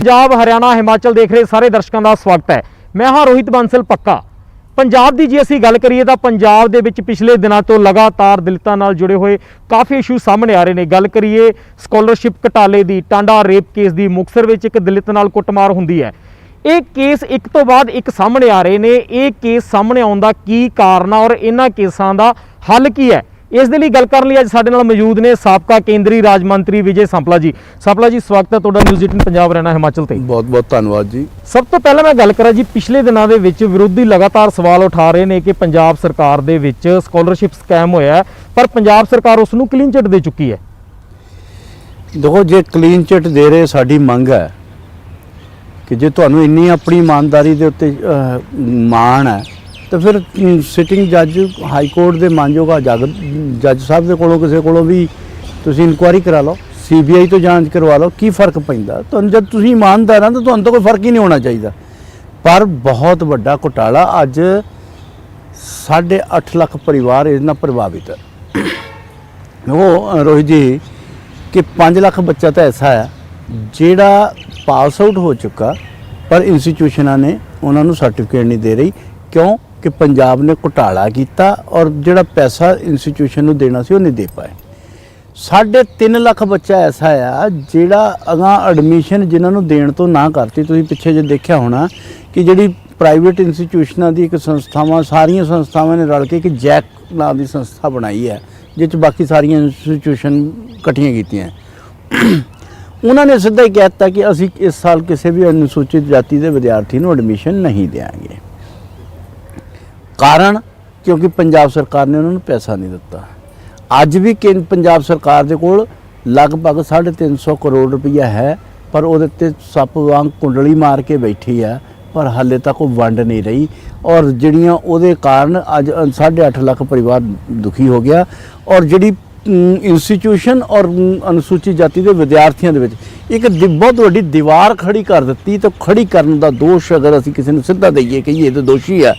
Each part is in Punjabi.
पंजाब हरियाणा हिमाचल देख रहे सारे दर्शकों का स्वागत है। मैं हाँ रोहित बांसल पक्का। पंजाब की जे असीं गल करिए तो पंजाब दे विच पिछले दिनों तो लगातार दलितां नाल जुड़े हुए काफ़ी इशू सामने आ रहे हैं। गल करिए स्कॉलरशिप घटाले की, टांडा रेप केस की, मुक्तसर विच एक दलित नाल कुटमार हुंदी है। ये केस एक तो बाद एक सामने आ रहे हैं। ये केस सामने आउण दा की कारण और इन्हां केसां दा हल की है, इस दे लई गल करन लई अज साडे नाल मौजूद ने साबका केंद्रीय राज मंत्री विजय सांपला जी। सांपला जी स्वागत है तुहाडा न्यूज़ 18 पंजाब हरियाणा हिमाचल ते। बहुत बहुत धन्यवाद जी। सब तो पहले मैं गल करा जी, पिछले दिनों के विच विरोधी लगातार सवाल उठा रहे हैं कि पंजाब सरकार दे विच स्कॉलरशिप स्कैम होया है, पर पंजाब सरकार उसनूं क्लीन चिट दे चुकी है। देखो जे क्लीन चिट दे रहे साडी मंग है कि जे तुहानूं इन्नी अपनी ईमानदारी दे उत्ते माण है तो फिर सिटिंग जज हाई कोर्ट के मानयोग जज साहब के कोलों किसी कोलों भी तुसीं इंक्वायरी करा लो, CBI तो जांच करवा लो, की फर्क पैंदा। तुहानूं जब तुसीं ईमानदार हैं तो तुहानूं तो कोई फर्क ही नहीं होना चाहिए। पर बहुत वड्डा घोटाला अज 8.5 लाख परिवार इस नाल प्रभावित है। वो रोहित जी कि 5 लाख बच्चा तो ऐसा है जिहड़ा पास आउट हो चुका पर इंस्टीट्यूशनां ने उन्होंने सर्टिफिकेट नहीं दे रही। क्यों कि पंजाब ने घोटाला किया और जिहड़ा पैसा इंस्टीट्यूशन नूं देना सी वो नहीं दे पाए। 3.5 लाख बच्चा ऐसा है जिहड़ा अगां एडमिशन जिन्होंने देण तो ना करती। तुसीं पिछे जे देखिया होना कि जिहड़ी प्राइवेट इंस्टीट्यूशनां दी एक संस्थावां सारियां संस्थावां ने रल के एक जैक नाम की संस्था बनाई है जिस बाकी सारियां इंस्टीट्यूशन इकट्ठियां कीतियां। उन्होंने सीधा ही कहता कि असीं इस साल किसी भी अनुसूचित जाति के विद्यार्थी नूं एडमिशन नहीं देंगे। कारण क्योंकि पंजाब सरकार ने उन्होंने पैसा नहीं दिता। अज भी पंजाब सरकार के कोल लगभग 350 करोड़ रुपया है पर वो सप वांग कुंडली मार के बैठी है, पर हाले तक वो वंड नहीं रही। और जिहड़ियां उहदे कारण अज 8.5 लाख परिवार दुखी हो गया। और जिहड़ी इंस्टीट्यूशन और अनुसूचित जाति के विद्यार्थियों के विच एक बहुत वड्डी दीवार खड़ी कर दी। तो खड़ी करने का दोष अगर असीं किसी नूं सीधा दईए कि ये तो दोषी है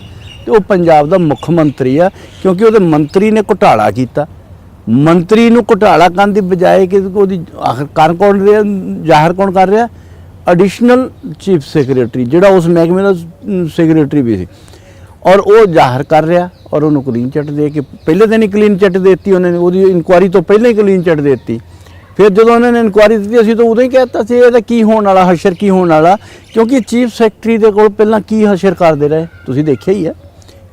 तो पंजाब का मुख मंत्री है, क्योंकि वो मंत्री ने घोटाला किया। मंत्री नूं घोटाला करन दी बजाय कि आखिरकार कौन रहा जाहिर कौन कर रहा, एडिशनल चीफ सैक्रटरी जिहड़ा उस महकमे का सैक्रटरी भी सी, और वो जाहिर कर रहा और उन्होंने क्लीन चिट दे के पहले दिन ही क्लीन चिट देती। उन्होंने वो इंक्वायरी तो पहले ही क्लीन चिट देती। फिर जो उन्होंने इंक्वायरी दी असीं तो उदों ही कहता सी इहदा की होने वाला, हशर की होने वाला, क्योंकि चीफ सैक्रटरी दे कोल पहलां की हशर करते रहे तुसीं देखिया ही है।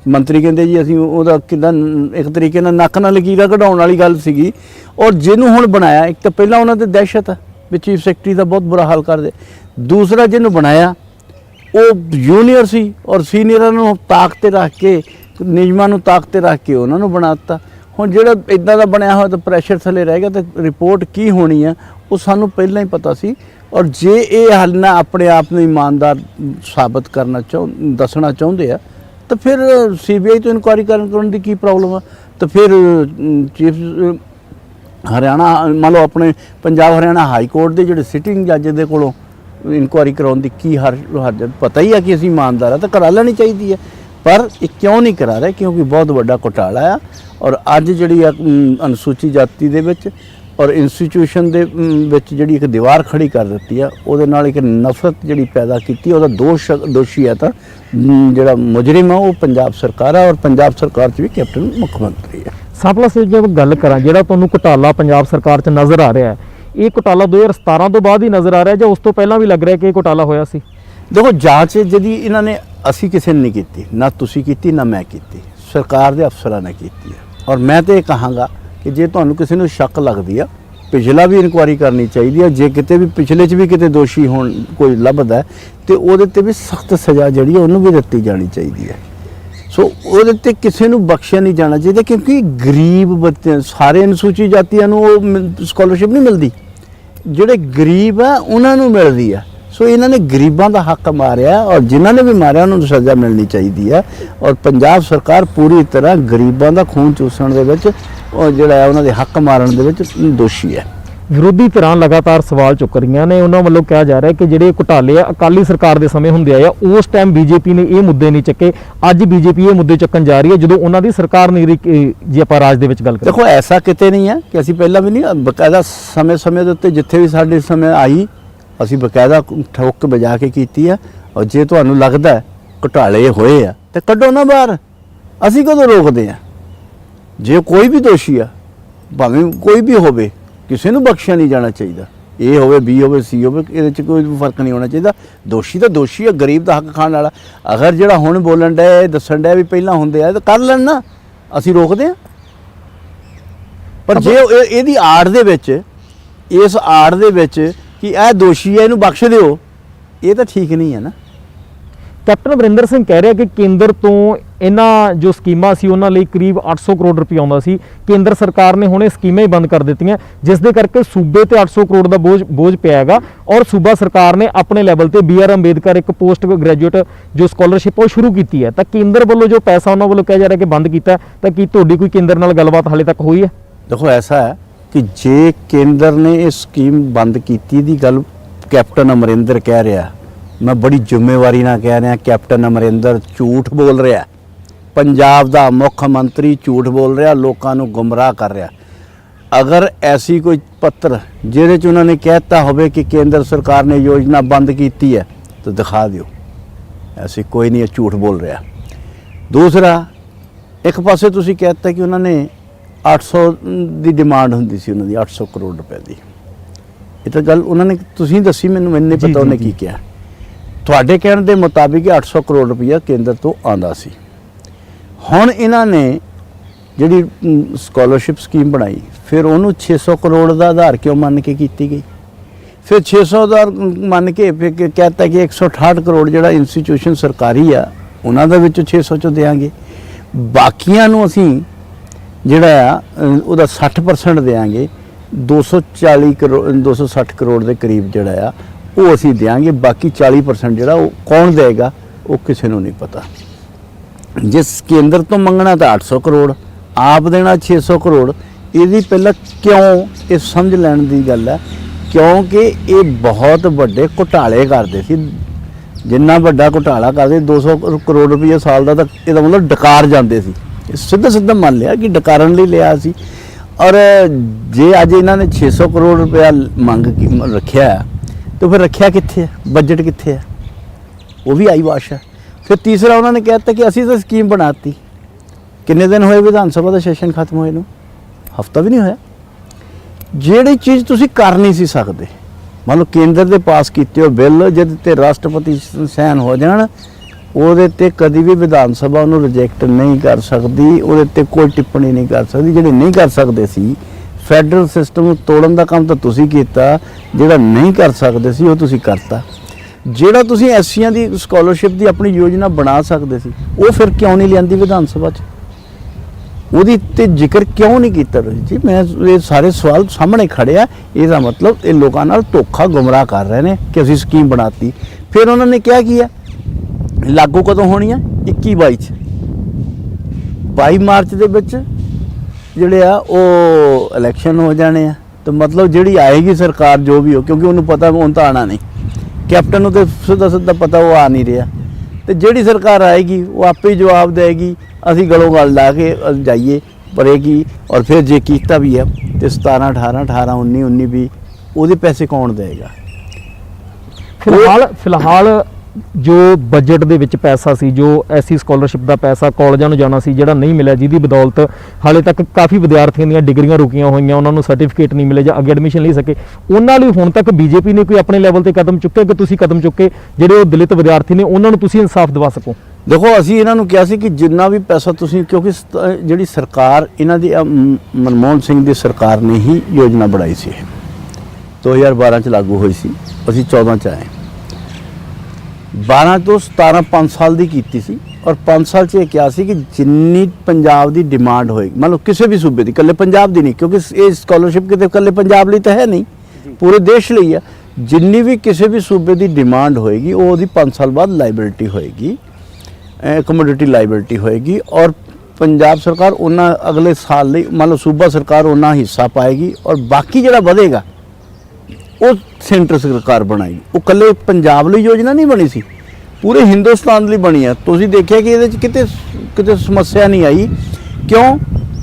मंत्री कहते जी असीं उहदा किदां एक तरीके नाल नक्क नाल लकीरां कढाउण वाली गल सीगी। और जिन्हों हुण बनाया एक तो पहलां उन्हां ते दहशत है भी चीफ सैक्रटरी का बहुत बुरा हाल कर दे। दूसरा जिन्हों बनाया वो जूनीयर सी और सीनियरां नूं ताक ते रख के नियमां नूं ताक ते रख के उन्हां नूं बना दिता। हुण जिहड़ा इदां दा बनया होया तो प्रैशर थले रह गया तो रिपोर्ट की होनी है वो सानूं पहलां ही पता सी। और जे ये हल ना अपने आप नूं ईमानदार साबित करना दसना चाहुंदे आ तो फिर CBI तो इंक्वायरी करने की प्रॉब्लम है। तो फिर चीफ हरियाणा मान लो अपने पंजाब हरियाणा हाई कोर्ट के जोड़े सिटिंग जज के कोलों इंक्वायरी कराने की की हर पता ही है कि असीं ईमानदार है तो करा लेनी चाहिए है। पर ये क्यों नहीं करा रहे, क्योंकि बहुत बड़ा घोटाला है। और अज जिहड़ी अनुसूचित जाति दे विच और इंस्टीट्यूशन दे विच जिहड़ी एक दीवार खड़ी कर दी है उहदे नाल एक नफरत जिहड़ी पैदा की। उहदा दोषी है तो जिहड़ा मुजरिम है वो पंजाब सरकार है और पंजाब सरकार च भी कैप्टन मुख्यमंत्री है। सांपला से जब गल करा जिहड़ा तुहानूं घोटाला पंजाब सरकार च नज़र आ रहा है, ये घोटाला 2017 तो बाद ही नज़र आ रहा है, जो उस तो पहला भी लग रहा है कि ये घोटाला होया सी? देखो जांच जी इन्होंने असी किसी ने नहीं की, ना तुसी की ना मैं की, सरकार के अफसरां ने की है। और मैं तो ये कहांगा कि जे तुहानूं किसी नूं शक लगदी है पिछला भी इंक्वायरी करनी चाहिए है। जे किते भी पिछले च भी किते दोषी होण कोई लभदा है तो उहदे ते भी सख्त सज़ा जिहड़ी उहनूं भी दित्ती जानी चाहिए है। सो उहदे ते किसी नूं बख्शिया नहीं जाना चाहिए, क्योंकि गरीब बच्चे सारे अनुसूचित जातियां नूं वो स्कॉलरशिप नहीं मिलती, जिहड़े गरीब है उन्होंने मिलती है। सो इन्होंने गरीबों का हक मारिया और जिन्होंने भी मारिया उन्होंने सज़ा मिलनी चाहिए है। और पंजाब सरकार पूरी तरह गरीबों का खून चूसण दे विच और जिहड़ा उन्होंने हक मारन दे विच दोषी है। विरोधी धिरां लगातार सवाल चुक रही ने, उन्होंने वालों कहा जा रहा है कि जिहड़े घोटाले अकाली सरकार के समय हुंदे आए उस टाइम बीजेपी ने ये मुद्दे नहीं चुके, अज बीजेपी ये मुद्दे चुकन जा रही है जो उन्हों की सरकार नहीं रही। जी आप राज दे विच गल करें, देखो ऐसा किते नहीं है कि असीं पहला भी नहीं बकायदा समय समय के उत्ते जिथे भी साडे समय आई ਅਸੀਂ ਬਕਾਇਦਾ ਠੋਕ ਵਜਾ ਕੇ ਕੀਤੀ ਆ। ਔਰ ਜੇ ਤੁਹਾਨੂੰ ਲੱਗਦਾ ਹੈ ਘੁਟਾਲੇ ਹੋਏ ਆ ਤੇ ਕੱਢੋ ਨਾ ਬਾਹਰ, ਅਸੀਂ ਕਦੋਂ ਰੋਕਦੇ ਆ। ਜੇ ਕੋਈ ਵੀ ਦੋਸ਼ੀ ਆ, ਭਾਵੇਂ ਕੋਈ ਵੀ ਹੋਵੇ, ਕਿਸੇ ਨੂੰ ਬਖਸ਼ਿਆ ਨਹੀਂ ਜਾਣਾ ਚਾਹੀਦਾ। ਇਹ ਹੋਵੇ, ਬੀ ਹੋਵੇ, ਸੀ ਹੋਵੇ, ਇਹਦੇ 'ਚ ਕੋਈ ਫਰਕ ਨਹੀਂ ਹੋਣਾ ਚਾਹੀਦਾ। ਦੋਸ਼ੀ ਤਾਂ ਦੋਸ਼ੀ ਆ, ਗਰੀਬ ਦਾ ਹੱਕ ਖਾਣ ਵਾਲਾ। ਅਗਰ ਜਿਹੜਾ ਹੁਣ ਬੋਲਣ ਡਿਆ, ਦੱਸਣ ਡਿਆ ਵੀ ਪਹਿਲਾਂ ਹੁੰਦੇ ਆ, ਤਾਂ ਕਰ ਲੈਣ ਨਾ, ਅਸੀਂ ਰੋਕਦੇ ਆ। ਪਰ ਜੇ ਇਹਦੀ ਆੜ ਦੇ ਵਿੱਚ, ਇਸ ਆੜ ਦੇ ਵਿੱਚ ਕਿ ਇਹ ਦੋਸ਼ੀ ਹੈ, ਇਹਨੂੰ ਬਖਸ਼ ਦਿਓ, ਇਹ ਤਾਂ ਠੀਕ ਨਹੀਂ ਹੈ ਨਾ। ਕੈਪਟਨ ਅਮਰਿੰਦਰ ਸਿੰਘ ਕਹਿ ਰਿਹਾ ਕਿ ਕੇਂਦਰ ਤੋਂ ਇਹਨਾਂ ਜੋ ਸਕੀਮਾਂ ਸੀ ਉਹਨਾਂ ਲਈ ਕਰੀਬ 800 ਕਰੋੜ ਰੁਪਏ ਆਉਂਦਾ ਸੀ। ਕੇਂਦਰ ਸਰਕਾਰ ਨੇ ਹੁਣ ਇਹ ਸਕੀਮਾਂ ਹੀ ਬੰਦ ਕਰ ਦਿੱਤੀਆਂ, ਜਿਸ ਦੇ ਕਰਕੇ ਸੂਬੇ ਤੇ 800 ਕਰੋੜ ਦਾ ਬੋਝ ਪਿਆ ਹੈਗਾ। ਔਰ ਸੂਬਾ ਸਰਕਾਰ ਨੇ ਆਪਣੇ ਲੈਵਲ ਤੇ BR ਅੰਬੇਦਕਰ ਇੱਕ ਪੋਸਟ ਗ੍ਰੈਜੂਏਟ ਜੋ ਸਕਾਲਰਸ਼ਿਪ ਉਹ ਸ਼ੁਰੂ ਕੀਤੀ ਹੈ। ਤਾਂ ਕੇਂਦਰ ਵੱਲੋਂ ਜੋ ਪੈਸਾ ਉਹਨਾਂ ਵੱਲੋਂ ਕਿਹਾ ਜਾ ਰਿਹਾ ਕਿ ਬੰਦ ਕੀਤਾ, ਤਾਂ ਕੀ ਤੁਹਾਡੀ ਕੋਈ ਕੇਂਦਰ ਨਾਲ ਗੱਲਬਾਤ ਹਾਲੇ ਤੱਕ ਹੋਈ ਹੈ? ਦੇਖੋ, ਐਸਾ ਹੈ ਕਿ ਜੇ ਕੇਂਦਰ ਨੇ ਇਹ ਸਕੀਮ ਬੰਦ ਕੀਤੀ ਦੀ ਗੱਲ ਕੈਪਟਨ ਅਮਰਿੰਦਰ ਕਹਿ ਰਿਹਾ, ਮੈਂ ਬੜੀ ਜ਼ਿੰਮੇਵਾਰੀ ਨਾਲ ਕਹਿ ਰਿਹਾ, ਕੈਪਟਨ ਅਮਰਿੰਦਰ ਝੂਠ ਬੋਲ ਰਿਹਾ। ਪੰਜਾਬ ਦਾ ਮੁੱਖ ਮੰਤਰੀ ਝੂਠ ਬੋਲ ਰਿਹਾ, ਲੋਕਾਂ ਨੂੰ ਗੁੰਮਰਾਹ ਕਰ ਰਿਹਾ। ਅਗਰ ਐਸੀ ਕੋਈ ਪੱਤਰ ਜਿਹਦੇ 'ਚ ਉਹਨਾਂ ਨੇ ਕਹਿਤਾ ਹੋਵੇ ਕਿ ਕੇਂਦਰ ਸਰਕਾਰ ਨੇ ਯੋਜਨਾ ਬੰਦ ਕੀਤੀ ਹੈ, ਤਾਂ ਦਿਖਾ ਦਿਓ। ਐਸੀ ਕੋਈ ਨਹੀਂ, ਝੂਠ ਬੋਲ ਰਿਹਾ। ਦੂਸਰਾ, ਇੱਕ ਪਾਸੇ ਤੁਸੀਂ ਕਹਿਤਾ ਕਿ ਉਹਨਾਂ ਨੇ 800 ਦੀ ਡਿਮਾਂਡ ਹੁੰਦੀ ਸੀ ਉਹਨਾਂ ਦੀ, 800 ਕਰੋੜ ਰੁਪਏ ਦੀ। ਇਹ ਤਾਂ ਗੱਲ ਉਹਨਾਂ ਨੇ, ਤੁਸੀਂ ਦੱਸੀ ਮੈਨੂੰ ਨਹੀਂ ਪਤਾ ਉਹਨੇ ਕੀ ਕਿਹਾ। ਤੁਹਾਡੇ ਕਹਿਣ ਦੇ ਮੁਤਾਬਿਕ 800 ਕਰੋੜ ਰੁਪਇਆ ਕੇਂਦਰ ਤੋਂ ਆਉਂਦਾ ਸੀ। ਹੁਣ ਇਹਨਾਂ ਨੇ ਜਿਹੜੀ ਸਕਾਲਰਸ਼ਿਪ ਸਕੀਮ ਬਣਾਈ, ਫਿਰ ਉਹਨੂੰ 600 ਕਰੋੜ ਦਾ ਆਧਾਰ ਕਿਉਂ ਮੰਨ ਕੇ ਕੀਤੀ ਗਈ? ਫਿਰ 600 ਦਾ ਮੰਨ ਕੇ ਫਿਰ ਕਹਿਤਾ ਕਿ 168 ਕਰੋੜ ਜਿਹੜਾ ਇੰਸਟੀਟਿਊਸ਼ਨ ਸਰਕਾਰੀ ਆ ਉਹਨਾਂ ਦੇ ਵਿੱਚੋਂ 600 ਚੋਂ ਦੇਵਾਂਗੇ, ਬਾਕੀਆਂ ਨੂੰ ਅਸੀਂ ਜਿਹੜਾ ਆ ਉਹਦਾ 60% ਦੇਵਾਂਗੇ। 240 ਕਰੋੜ 260 ਕਰੋੜ ਦੇ ਕਰੀਬ ਜਿਹੜਾ ਆ ਉਹ ਅਸੀਂ ਦੇਵਾਂਗੇ। ਬਾਕੀ 40% ਜਿਹੜਾ ਉਹ ਕੌਣ ਦੇਗਾ ਉਹ ਕਿਸੇ ਨੂੰ ਨਹੀਂ ਪਤਾ। ਜਿਸ ਕੇਂਦਰ ਤੋਂ ਮੰਗਣਾ ਤਾਂ 800 ਕਰੋੜ, ਆਪ ਦੇਣਾ 600 ਕਰੋੜ। ਇਹਦੀ ਪਹਿਲਾਂ ਕਿਉਂ, ਇਹ ਸਮਝ ਲੈਣ ਦੀ ਗੱਲ ਹੈ, ਕਿਉਂਕਿ ਇਹ ਬਹੁਤ ਵੱਡੇ ਘੁਟਾਲੇ ਕਰਦੇ ਸੀ। ਜਿੰਨਾ ਵੱਡਾ ਘੁਟਾਲਾ ਕਰਦੇ, 200 ਕਰੋੜ ਰੁਪਏ ਸਾਲ ਦਾ, ਤਾਂ ਇਹਦਾ ਮਤਲਬ ਡਕਾਰ ਜਾਂਦੇ ਸੀ। ਸਿੱਧਾ ਸਿੱਧਾ ਮੰਨ ਲਿਆ ਕਿ ਡਕਾਰਨ ਲਈ ਲਿਆ ਸੀ। ਔਰ ਜੇ ਅੱਜ ਇਹਨਾਂ ਨੇ 600 ਕਰੋੜ ਰੁਪਇਆ ਮੰਗ ਰੱਖਿਆ, ਤਾਂ ਫਿਰ ਰੱਖਿਆ ਕਿੱਥੇ ਹੈ? ਬਜਟ ਕਿੱਥੇ ਹੈ? ਉਹ ਵੀ ਆਈ ਵਾਸ਼ ਹੈ। ਫਿਰ ਤੀਸਰਾ ਉਹਨਾਂ ਨੇ ਕਹਿ ਦਿੱਤਾ ਕਿ ਅਸੀਂ ਤਾਂ ਸਕੀਮ ਬਣਾਤੀ। ਕਿੰਨੇ ਦਿਨ ਹੋਏ ਵਿਧਾਨ ਸਭਾ ਦਾ ਸੈਸ਼ਨ ਖਤਮ ਹੋਏ ਨੂੰ? ਹਫਤਾ ਵੀ ਨਹੀਂ ਹੋਇਆ। ਜਿਹੜੀ ਚੀਜ਼ ਤੁਸੀਂ ਕਰ ਨਹੀਂ ਸੀ ਸਕਦੇ, ਮੰਨ ਲਓ ਕੇਂਦਰ ਦੇ ਪਾਸ ਕੀਤੇ ਹੋ ਬਿੱਲ, ਜਦ ਤੇ ਰਾਸ਼ਟਰਪਤੀ ਸਾਈਨ ਹੋ ਜਾਣ, ਉਹਦੇ ਤੇ ਕਦੀ ਵੀ ਵਿਧਾਨ ਸਭਾ ਉਹਨੂੰ ਰਿਜੈਕਟ ਨਹੀਂ ਕਰ ਸਕਦੀ, ਉਹਦੇ ਤੇ ਕੋਈ ਟਿੱਪਣੀ ਨਹੀਂ ਕਰ ਸਕਦੀ। ਜਿਹੜੇ ਨਹੀਂ ਕਰ ਸਕਦੇ ਸੀ, ਫੈਡਰਲ ਸਿਸਟਮ ਨੂੰ ਤੋੜਨ ਦਾ ਕੰਮ ਤਾਂ ਤੁਸੀਂ ਕੀਤਾ, ਜਿਹੜਾ ਨਹੀਂ ਕਰ ਸਕਦੇ ਸੀ ਉਹ ਤੁਸੀਂ ਕਰਤਾ। ਜਿਹੜਾ ਤੁਸੀਂ ਐਸਸੀਆਂ ਦੀ ਸਕਾਲਰਸ਼ਿਪ ਦੀ ਆਪਣੀ ਯੋਜਨਾ ਬਣਾ ਸਕਦੇ ਸੀ, ਉਹ ਫਿਰ ਕਿਉਂ ਨਹੀਂ ਲਿਆਂਦੀ ਵਿਧਾਨ ਸਭਾ 'ਚ? ਉਹਦੀ ਤੇ ਜ਼ਿਕਰ ਕਿਉਂ ਨਹੀਂ ਕੀਤਾ ਤੁਸੀਂ ਜੀ? ਮੈਂ ਇਹ ਸਾਰੇ ਸਵਾਲ ਸਾਹਮਣੇ ਖੜਿਆ। ਇਹਦਾ ਮਤਲਬ ਇਹ ਲੋਕਾਂ ਨਾਲ ਧੋਖਾ ਗੁੰਮਰਾਹ ਕਰ ਰਹੇ ਨੇ ਕਿ ਅਸੀਂ ਸਕੀਮ ਬਣਾਤੀ। ਫਿਰ ਉਹਨਾਂ ਨੇ ਕਿਹਾ ਕੀ ਹੈ, ਲਾਗੂ ਕਦੋਂ ਹੋਣੀ ਆ? 21-22 'ਚ। 22 ਮਾਰਚ ਦੇ ਵਿੱਚ ਜਿਹੜੇ ਆ ਉਹ ਇਲੈਕਸ਼ਨ ਹੋ ਜਾਣੇ ਆ। ਤਾਂ ਮਤਲਬ ਜਿਹੜੀ ਆਏਗੀ ਸਰਕਾਰ, ਜੋ ਵੀ ਹੋ, ਕਿਉਂਕਿ ਉਹਨੂੰ ਪਤਾ ਹੁਣ ਤਾਂ ਆਣਾ ਨਹੀਂ, ਕੈਪਟਨ ਨੂੰ ਤਾਂ ਸਿੱਧਾ ਪਤਾ ਉਹ ਆ ਨਹੀਂ ਰਿਹਾ। ਤੇ ਜਿਹੜੀ ਸਰਕਾਰ ਆਏਗੀ ਉਹ ਆਪੇ ਹੀ ਜਵਾਬ ਦੇਗੀ। ਅਸੀਂ ਗਲੋਂ ਗਲ ਲਾ ਕੇ ਜਾਈਏ ਪਰੇਗੀ। ਔਰ ਫਿਰ ਜੇ ਕੀਤਾ ਵੀ ਹੈ ਤੇ 17, 18, 18, 19, 19, 20 ਉਹਦੇ ਪੈਸੇ ਕੌਣ ਦੇਗਾ? ਫਿਲਹਾਲ ਜੋ ਬਜਟ ਦੇ ਵਿੱਚ ਪੈਸਾ ਸੀ, ਜੋ ਐਸਸੀ ਸਕਾਲਰਸ਼ਿਪ ਦਾ ਪੈਸਾ ਕਾਲਜਾਂ ਨੂੰ ਜਾਣਾ ਸੀ, ਜਿਹੜਾ ਨਹੀਂ ਮਿਲਿਆ, ਜਿਹਦੀ ਬਦੌਲਤ ਹਾਲੇ ਤੱਕ ਕਾਫੀ ਵਿਦਿਆਰਥੀਆਂ ਦੀਆਂ ਡਿਗਰੀਆਂ ਰੁਕੀਆਂ ਹੋਈਆਂ, ਉਹਨਾਂ ਨੂੰ ਸਰਟੀਫਿਕੇਟ ਨਹੀਂ ਮਿਲੇ ਜਾਂ ਅੱਗੇ ਐਡਮਿਸ਼ਨ ਨਹੀਂ ਸਕੇ, ਉਹਨਾਂ ਲਈ ਹੁਣ ਤੱਕ ਬੀਜੇਪੀ ਨੇ ਕੋਈ ਆਪਣੇ ਲੈਵਲ ਤੇ ਕਦਮ ਚੁੱਕਿਆ ਕਿ ਤੁਸੀਂ ਕਦਮ ਚੁੱਕੇ ਜਿਹੜੇ ਉਹ ਦਲਿਤ ਵਿਦਿਆਰਥੀ ਨੇ ਉਹਨਾਂ ਨੂੰ ਤੁਸੀਂ ਇਨਸਾਫ ਦਿਵਾ ਸਕੋ? ਦੇਖੋ, ਅਸੀਂ ਇਹਨਾਂ ਨੂੰ ਕਿਹਾ ਸੀ ਕਿ ਜਿੰਨਾ ਵੀ ਪੈਸਾ ਤੁਸੀਂ, ਕਿਉਂਕਿ ਜਿਹੜੀ ਸਰਕਾਰ ਇਹਨਾਂ ਦੀ ਮਨਮੋਹਨ ਸਿੰਘ ਦੀ ਸਰਕਾਰ ਨੇ ਹੀ ਯੋਜਨਾ ਬਣਾਈ ਸੀ, 2012 'ਚ ਲਾਗੂ ਹੋਈ ਸੀ, ਅਸੀਂ 14 'ਚ ਆਏ। 12 ਤੋਂ 17 5 ਸਾਲ ਦੀ ਕੀਤੀ ਸੀ। ਔਰ 5 ਸਾਲ 'ਚ ਇਹ ਕਿਹਾ ਸੀ ਕਿ ਜਿੰਨੀ ਪੰਜਾਬ ਦੀ ਡਿਮਾਂਡ ਹੋਏਗੀ, ਮੰਨ ਲਓ ਕਿਸੇ ਵੀ ਸੂਬੇ ਦੀ, ਇਕੱਲੇ ਪੰਜਾਬ ਦੀ ਨਹੀਂ, ਕਿਉਂਕਿ ਇਹ ਸਕਾਲਰਸ਼ਿਪ ਕਿਤੇ ਇਕੱਲੇ ਪੰਜਾਬ ਲਈ ਤਾਂ ਹੈ ਨਹੀਂ, ਪੂਰੇ ਦੇਸ਼ ਲਈ ਆ। ਜਿੰਨੀ ਵੀ ਕਿਸੇ ਵੀ ਸੂਬੇ ਦੀ ਡਿਮਾਂਡ ਹੋਏਗੀ, ਉਹ ਉਹਦੀ 5 ਸਾਲ ਬਾਅਦ ਲਾਇਬਿਲਿਟੀ ਹੋਏਗੀ, ਕਮੋਡਿਟੀ ਲਾਇਬਿਲਿਟੀ ਹੋਏਗੀ। ਔਰ ਪੰਜਾਬ ਸਰਕਾਰ ਉਹਨਾਂ ਅਗਲੇ ਸਾਲ ਲਈ, ਮੰਨ ਲਓ ਸੂਬਾ ਸਰਕਾਰ ਉਹਨਾਂ ਹਿੱਸਾ ਪਾਏਗੀ, ਔਰ ਬਾਕੀ ਜਿਹੜਾ ਵਧੇਗਾ ਉਹ ਸੈਂਟਰ ਸਰਕਾਰ ਬਣਾਈ। ਉਹ ਇਕੱਲੇ ਪੰਜਾਬ ਲਈ ਯੋਜਨਾ ਨਹੀਂ ਬਣੀ ਸੀ, ਪੂਰੇ ਹਿੰਦੁਸਤਾਨ ਲਈ ਬਣੀ ਹੈ। ਤੁਸੀਂ ਦੇਖਿਆ ਕਿ ਇਹਦੇ 'ਚ ਕਿਤੇ ਸਮੱਸਿਆ ਨਹੀਂ ਆਈ। ਕਿਉਂ?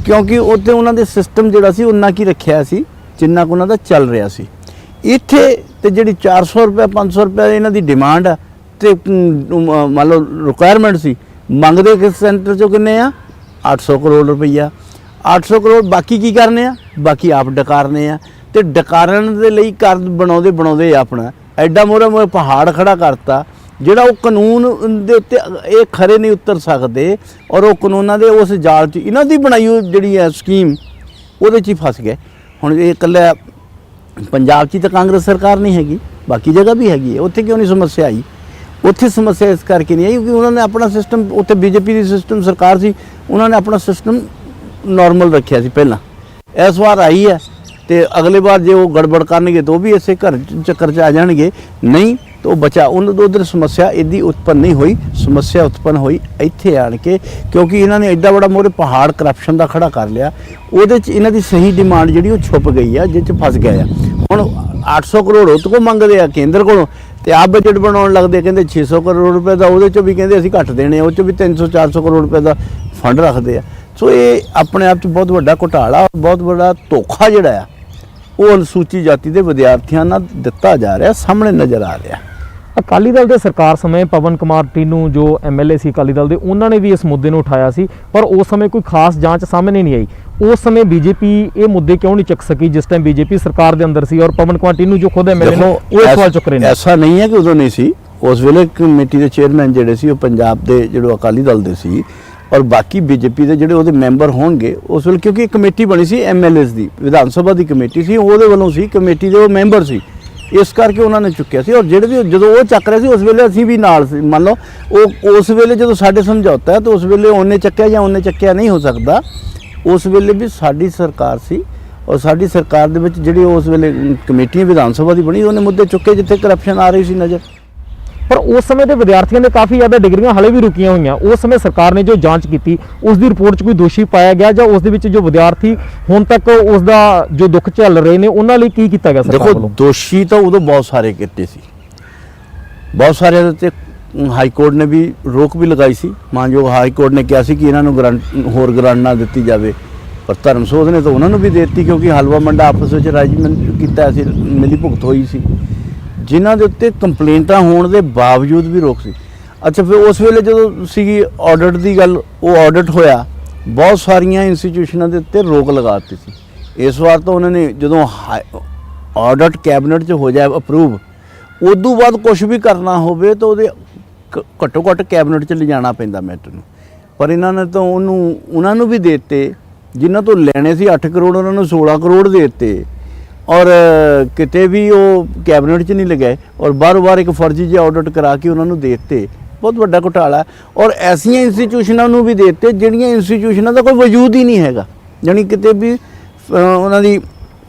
ਕਿਉਂਕਿ ਉੱਥੇ ਉਹਨਾਂ ਦੇ ਸਿਸਟਮ ਜਿਹੜਾ ਸੀ ਉਹਨਾਂ ਕੀ ਰੱਖਿਆ ਸੀ, ਜਿੰਨਾ ਕੁ ਉਹਨਾਂ ਦਾ ਚੱਲ ਰਿਹਾ ਸੀ। ਇੱਥੇ ਤੇ ਜਿਹੜੀ 400 ਰੁਪਏ 500 ਰੁਪਏ ਇਹਨਾਂ ਦੀ ਡਿਮਾਂਡ ਆ ਤੇ ਮੰਨ ਲਓ ਰਿਕੁਆਇਰਮੈਂਟ ਸੀ, ਮੰਗਦੇ ਕਿਸ ਸੈਂਟਰ ਚੋਂ ਕਿੰਨੇ ਆ 800 ਕਰੋੜ ਰੁਪਈਆ। 800 ਕਰੋੜ ਬਾਕੀ ਕੀ ਕਰਨੇ ਆ, ਬਾਕੀ ਆਪ ਡਕਾਰਨੇ ਆ ਤੇ ਡਕਾਰਨ ਦੇ ਲਈ ਕਰ ਬਣਾਉਂਦੇ ਆਪਣਾ ਐਡਾ ਮੋਰਾ ਪਹਾੜ ਖੜਾ ਕਰਤਾ ਜਿਹੜਾ ਉਹ ਕਾਨੂੰਨ ਦੇ ਉੱਤੇ ਇਹ ਖਰੇ ਨਹੀਂ ਉਤਰ ਸਕਦੇ ਔਰ ਉਹ ਕਾਨੂੰਨਾਂ ਦੇ ਉਸ ਜਾਲ 'ਚ ਇਹਨਾਂ ਦੀ ਬਣਾਈ ਹੋਈ ਜਿਹੜੀ ਹੈ ਸਕੀਮ ਉਹਦੇ 'ਚ ਹੀ ਫਸ ਗਏ। ਹੁਣ ਇਹ ਇਕੱਲਾ ਪੰਜਾਬ 'ਚ ਹੀ ਤਾਂ ਕਾਂਗਰਸ ਸਰਕਾਰ ਨਹੀਂ ਹੈਗੀ, ਬਾਕੀ ਜਗ੍ਹਾ ਵੀ ਹੈਗੀ ਹੈ। ਉੱਥੇ ਕਿਉਂ ਨਹੀਂ ਸਮੱਸਿਆ ਆਈ? ਉੱਥੇ ਸਮੱਸਿਆ ਇਸ ਕਰਕੇ ਨਹੀਂ ਆਈ ਕਿਉਂਕਿ ਉਹਨਾਂ ਨੇ ਆਪਣਾ ਸਿਸਟਮ, ਉੱਥੇ ਬੀਜੇਪੀ ਦੀ ਸਿਸਟਮ ਸਰਕਾਰ ਸੀ, ਉਹਨਾਂ ਨੇ ਆਪਣਾ ਸਿਸਟਮ ਨਾਰਮਲ ਰੱਖਿਆ ਸੀ ਪਹਿਲਾਂ। ਇਸ ਵਾਰ ਆਈ ਹੈ ਤੇ ਅਗਲੇ ਵਾਰ ਜੇ ਉਹ ਗੜਬੜ ਕਰਨਗੇ ਤਾਂ ਉਹ ਵੀ ਇਸੇ ਘਰ ਚੱਕਰ 'ਚ ਆ ਜਾਣਗੇ, ਨਹੀਂ ਤਾਂ ਉਹ ਬਚਾ ਉਹਨਾਂ ਤੋਂ ਉਧਰ ਸਮੱਸਿਆ ਇੱਦੀ ਉਤਪੰਨ ਨਹੀਂ ਹੋਈ। ਸਮੱਸਿਆ ਉਤਪੰਨ ਹੋਈ ਇੱਥੇ ਆਣ ਕੇ ਕਿਉਂਕਿ ਇਹਨਾਂ ਨੇ ਐਡਾ ਬੜਾ ਮੋਰੇ ਪਹਾੜ ਕਰਪਸ਼ਨ ਦਾ ਖੜਾ ਕਰ ਲਿਆ। ਉਹਦੇ 'ਚ ਇਹਨਾਂ ਦੀ ਸਹੀ ਡਿਮਾਂਡ ਜਿਹੜੀ ਉਹ ਛੁਪ ਗਈ ਆ, ਜਿਹ 'ਚ ਫਸ ਗਏ ਆ। ਹੁਣ 800 ਕਰੋੜ ਉਹ ਤੋਂ ਮੰਗਦੇ ਆ ਕੇਂਦਰ ਕੋਲੋਂ ਤੇ ਆਪ ਬਜਟ ਬਣਾਉਣ ਲੱਗਦੇ, ਕਹਿੰਦੇ 600 ਕਰੋੜ ਰੁਪਏ ਦਾ, ਉਹਦੇ 'ਚੋਂ ਵੀ ਕਹਿੰਦੇ ਅਸੀਂ ਘੱਟ ਦੇਣੇ, ਉਹ 'ਚੋਂ ਵੀ 300-400 ਕਰੋੜ ਰੁਪਏ ਦਾ ਫੰਡ ਰੱਖਦੇ ਆ। ਸੋ ਇਹ ਆਪਣੇ ਆਪ 'ਚ ਬਹੁਤ ਵੱਡਾ ਘੁਟਾਲਾ, ਬਹੁਤ ਵੱਡਾ ਧੋਖਾ ਜਿਹੜਾ ਆ ਉਹ ਅਨੁਸੂਚਿਤ ਜਾਤੀ ਦੇ ਵਿਦਿਆਰਥੀਆਂ ਨਾਲ ਦਿੱਤਾ ਜਾ ਰਿਹਾ, ਸਾਹਮਣੇ ਨਜ਼ਰ ਆ ਰਿਹਾ। ਅਕਾਲੀ ਦਲ ਦੇ ਸਰਕਾਰ ਸਮੇਂ ਪਵਨ ਕੁਮਾਰ ਟੀਨੂ ਜੋ ਐਮਐਲਏ ਸੀ ਅਕਾਲੀ ਦਲ ਦੇ, ਉਹਨਾਂ ਨੇ ਵੀ ਇਸ ਮੁੱਦੇ ਨੂੰ ਉਠਾਇਆ ਸੀ, ਪਰ ਉਸ ਸਮੇਂ ਕੋਈ ਖਾਸ ਜਾਂਚ ਸਾਹਮਣੇ ਨਹੀਂ ਆਈ। ਉਸ ਸਮੇਂ ਬੀਜੇਪੀ ਇਹ ਮੁੱਦੇ ਕਿਉਂ ਨਹੀਂ ਚੱਕ ਸਕੀ ਜਿਸ ਟਾਈਮ ਬੀਜੇਪੀ ਸਰਕਾਰ ਦੇ ਅੰਦਰ ਸੀ ਔਰ ਪਵਨ ਕੁਮਾਰ ਟੀਨੂ ਜੋ ਖੁਦ ਐਮਐਲਏ ਨੇ ਉਹ ਇਸ ਸਵਾਲ ਚੁੱਕ ਰਹੇ ਨੇ? ਐਸਾ ਨਹੀਂ ਹੈ ਕਿ ਉਦੋਂ ਨਹੀਂ ਸੀ। ਉਸ ਵੇਲੇ ਕਮੇਟੀ ਦੇ ਚੇਅਰਮੈਨ ਜਿਹੜੇ ਸੀ ਉਹ ਪੰਜਾਬ ਦੇ ਜਿਹੜੇ ਅਕਾਲੀ ਦਲ ਦੇ ਸੀ ਔਰ ਬਾਕੀ ਬੀਜੇਪੀ ਦੇ ਜਿਹੜੇ ਉਹਦੇ ਮੈਂਬਰ ਹੋਣਗੇ ਉਸ ਵੇਲੇ, ਕਿਉਂਕਿ ਕਮੇਟੀ ਬਣੀ ਸੀ ਐਮਐਲਏਸ ਦੀ, ਵਿਧਾਨ ਸਭਾ ਦੀ ਕਮੇਟੀ ਸੀ, ਉਹਦੇ ਵੱਲੋਂ ਸੀ, ਕਮੇਟੀ ਦੇ ਉਹ ਮੈਂਬਰ ਸੀ, ਇਸ ਕਰਕੇ ਉਹਨਾਂ ਨੇ ਚੁੱਕਿਆ ਸੀ। ਔਰ ਜਿਹੜੇ ਵੀ ਜਦੋਂ ਉਹ ਚੱਕ ਰਹੇ ਸੀ ਉਸ ਵੇਲੇ ਅਸੀਂ ਵੀ ਨਾਲ ਸੀ। ਮੰਨ ਲਓ ਉਹ ਉਸ ਵੇਲੇ ਜਦੋਂ ਸਾਡੇ ਸਮਝੌਤਾ ਹੈ ਤਾਂ ਉਸ ਵੇਲੇ ਉਹਨੇ ਚੱਕਿਆ ਜਾਂ ਉਹਨੇ ਚੱਕਿਆ ਨਹੀਂ ਹੋ ਸਕਦਾ। ਉਸ ਵੇਲੇ ਵੀ ਸਾਡੀ ਸਰਕਾਰ ਸੀ ਔਰ ਸਾਡੀ ਸਰਕਾਰ ਦੇ ਵਿੱਚ ਜਿਹੜੀ ਉਸ ਵੇਲੇ ਕਮੇਟੀਆਂ ਵਿਧਾਨ ਸਭਾ ਦੀ ਬਣੀ, ਉਹਨੇ ਮੁੱਦੇ ਚੁੱਕੇ ਜਿੱਥੇ ਕਰਪਸ਼ਨ ਆ ਰਹੀ ਸੀ ਨਜ਼ਰ। ਪਰ ਉਸ ਸਮੇਂ ਦੇ ਵਿਦਿਆਰਥੀਆਂ ਦੇ ਕਾਫੀ ਜ਼ਿਆਦਾ ਡਿਗਰੀਆਂ ਹਲੇ ਵੀ ਰੁਕੀਆਂ ਹੋਈਆਂ। ਉਸ ਸਮੇਂ ਸਰਕਾਰ ਨੇ ਜੋ ਜਾਂਚ ਕੀਤੀ ਉਸ ਦੀ ਰਿਪੋਰਟ 'ਚ ਕੋਈ ਦੋਸ਼ੀ ਪਾਇਆ ਗਿਆ ਜਾਂ ਉਸ ਦੇ ਵਿੱਚ ਜੋ ਵਿਦਿਆਰਥੀ ਹੁਣ ਤੱਕ ਉਸ ਦਾ ਜੋ ਦੁੱਖ ਝੱਲ ਰਹੇ ਨੇ ਉਹਨਾਂ ਲਈ ਕੀ ਕੀਤਾ ਗਿਆ ਸਰਕਾਰ ਵੱਲੋਂ? ਦੇਖੋ, ਦੋਸ਼ੀ ਤਾਂ ਉਦੋਂ ਬਹੁਤ ਸਾਰੇ ਕੀਤੇ ਸੀ, ਬਹੁਤ ਸਾਰਿਆਂ ਦੇ ਉੱਤੇ ਹਾਈ ਕੋਰਟ ਨੇ ਵੀ ਰੋਕ ਵੀ ਲਗਾਈ ਸੀ। ਮਾਨਯੋਗ ਹਾਈ ਕੋਰਟ ਨੇ ਕਿਹਾ ਸੀ ਕਿ ਇਹਨਾਂ ਨੂੰ ਹੋਰ ਗ੍ਰਾਂਟ ਨਾ ਦਿੱਤੀ ਜਾਵੇ, ਪਰ ਧਰਮਸੋਧ ਨੇ ਤਾਂ ਉਹਨਾਂ ਨੂੰ ਵੀ ਦੇ ਦਿੱਤੀ ਕਿਉਂਕਿ ਹਲਵਾ ਮੰਡਾ ਆਪਸ ਵਿੱਚ ਅਰੇਂਜਮੈਂਟ ਕੀਤਾ ਸੀ, ਮਿਲੀ ਭੁਗਤ ਹੋਈ ਸੀ, ਜਿਨ੍ਹਾਂ ਦੇ ਉੱਤੇ ਕੰਪਲੇਂਟਾਂ ਹੋਣ ਦੇ ਬਾਵਜੂਦ ਵੀ ਰੋਕ ਸੀ। ਅੱਛਾ, ਫਿਰ ਉਸ ਵੇਲੇ ਜਦੋਂ ਸੀਗੀ ਆਡਿਟ ਦੀ ਗੱਲ, ਉਹ ਆਡਿਟ ਹੋਇਆ, ਬਹੁਤ ਸਾਰੀਆਂ ਇੰਸਟੀਟਿਊਸ਼ਨਾਂ ਦੇ ਉੱਤੇ ਰੋਕ ਲਗਾ ਦਿੱਤੀ ਸੀ। ਇਸ ਵਾਰ ਤਾਂ ਉਹਨਾਂ ਨੇ ਜਦੋਂ ਆਡਿਟ ਕੈਬਨਿਟ 'ਚ ਹੋ ਜਾਏ ਅਪਰੂਵ, ਉਦੋਂ ਬਾਅਦ ਕੁਝ ਵੀ ਕਰਨਾ ਹੋਵੇ ਤਾਂ ਉਹਦੇ ਘੱਟੋ ਘੱਟ ਕੈਬਨਿਟ 'ਚ ਲਿਜਾਣਾ ਪੈਂਦਾ ਮੈਟਰ ਨੂੰ। ਪਰ ਇਹਨਾਂ ਨੇ ਤਾਂ ਉਹਨਾਂ ਨੂੰ ਵੀ ਦੇ ਦਿੱਤੇ, ਜਿਨ੍ਹਾਂ ਤੋਂ ਲੈਣੇ ਸੀ 8 ਕਰੋੜ ਉਹਨਾਂ ਨੂੰ 16 ਕਰੋੜ ਦੇ ਦਿੱਤੇ ਔਰ ਕਿਤੇ ਵੀ ਉਹ ਕੈਬਨਿਟ 'ਚ ਨਹੀਂ ਲਗਾਏ ਔਰ ਬਾਰ-ਬਾਰ ਇੱਕ ਫਰਜ਼ੀ ਜਿਹਾ ਆਡਿਟ ਕਰਾ ਕੇ ਉਹਨਾਂ ਨੂੰ ਦੇ ਦਿੱਤੇ। ਬਹੁਤ ਵੱਡਾ ਘੁਟਾਲਾ ਔਰ ਐਸੀਆਂ ਇੰਸਟੀਟਿਊਸ਼ਨਾਂ ਨੂੰ ਵੀ ਦੇ ਦਿੱਤੇ ਜਿਹੜੀਆਂ ਇੰਸਟੀਟਿਊਸ਼ਨਾਂ ਦਾ ਕੋਈ ਵਜੂਦ ਹੀ ਨਹੀਂ ਹੈਗਾ, ਜਾਣੀ ਕਿਤੇ ਵੀ ਉਹਨਾਂ ਦੀ